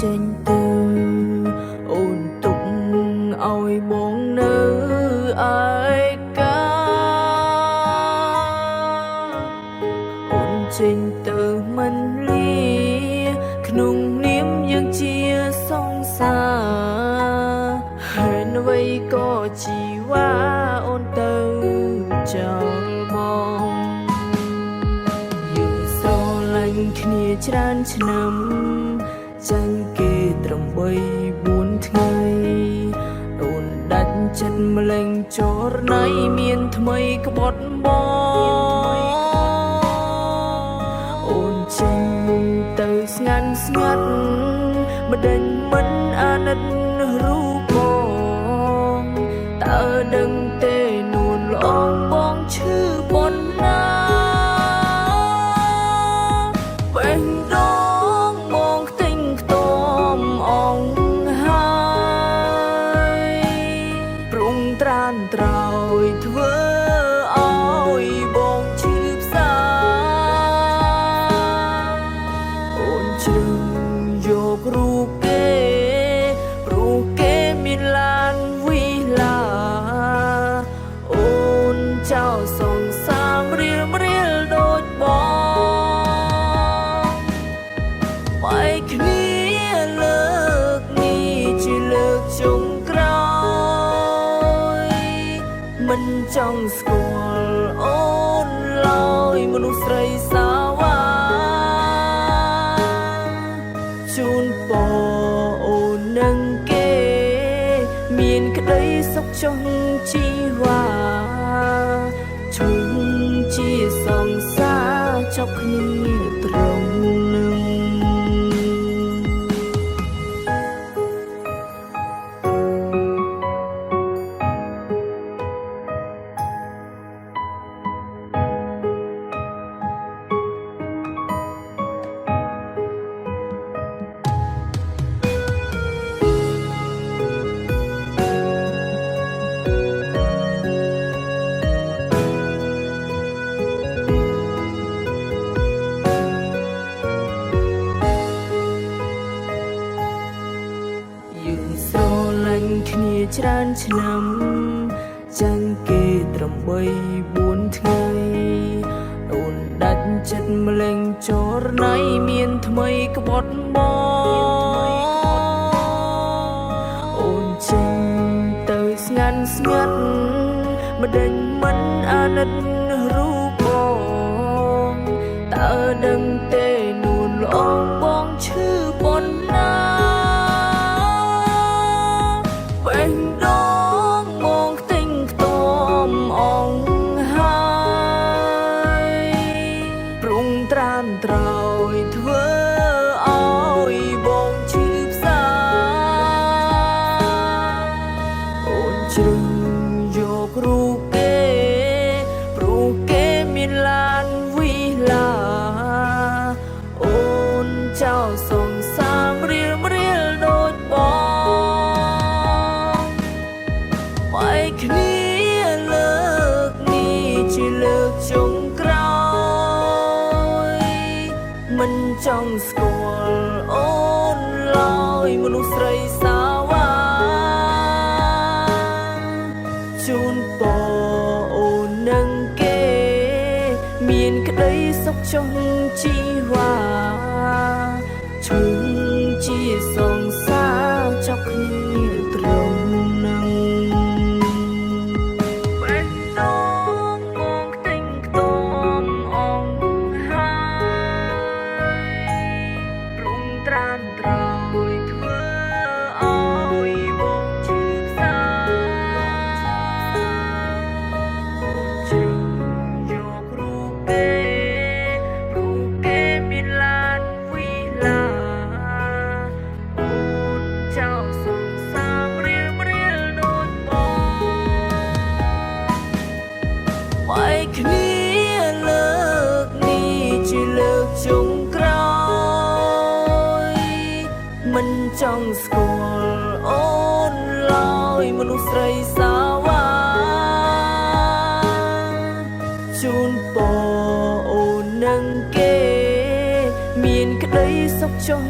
ចេញទៅអូនទុកឲ្យបងនៅឯកាអូនចេញទៅមិនលាក្នុងនាមយើងជាសង្សារហើយអ្វីក៏ជីវ៉ាអូនទៅចោលបងយើងស្រឡាញ់គ្នាច្រើនឆ្នាំចាញ់គេត្រឹម3-4ថ្ងៃអូនដាច់ចិត្តម្លេងចរណៃមានថ្មីក្បត់បងអូនចេញទៅស្ងាត់ស្ងាត់មិនដេញមិនអាណិតរូបបងតើដឹងទេនួនល្អងបងឈឺប៉ុណ្ណាបេះដូងបងខ្ទេញខ្ទាំអងហើយព្រុងត្រានត្រោយធ្វើឲ្យបងឈឺផ្សាអូនជ្រឹងយករូបគេព្រោះគេមានឡានវិឡាអូនចោលសងសាមរៀលដូចបងបែកគ្នាលើកនេះជាលើកចុងក្រោយមិនចង់ស្គាល់អូនឡើយមនុស្សស្រីសាវ៉ាជូនពរអូននឹងគេមានក្តីសុខចុងជីវ៉ាជុំជាសង្សារចប់គ្នាត្រង់នឹងយើងស្រឡាញ់គ្នាច្រើនឆ្នាំចាញ់គេត្រឹម3-4ថ្ងៃអូនដាច់ចិត្តម្លេងចរណៃមានថ្មីក្បត់បងអូនចេញទៅស្ងាត់ស្ងាត់មិនដេញមិនអាណិតរូបបងតើដឹងទេនួនល្អងបងឈឺប៉ុណ្ណាបេះដូងមកខ្ទេញខ្ទាំអងហើយព្រុងត្រានត្រោយធ្វើឲ្យបងឈឺផ្សាអូនជ្រឹងយករូបគេព្រោះគេមានឡានវិឡាអូនចោលសងសាមរៀលដូចបងបែកគ្នាលើកនេះជាលើកចុងក្រោយមិនចង់ស្គាល់អូនឡើយមនុស្សស្រីសាវ៉ាជូនពរអូននឹងគេមានក្តីសុខចុងជីវ៉ាជុំជាសង្សារចប់គ្នាត្រង់នឹងបេះដូងមកខ្ទេញខ្ទាំអងហើយព្រុងត្រានត្រោយធ្វើឲ្យបងឈឺផ្សាអូនជ្រឹងយករូបគេព្រោះគេមានឡានវិឡាអូនចោលសងសាមរៀលដូចបងបែកគ្នាលើកនេះជាលើកចុងក្រោយមិនចង់ស្គាល់អូនឡើយមនុស្សស្រីសាវ៉ាជូនពរអូននឹងគេមានក្តីសុខចុង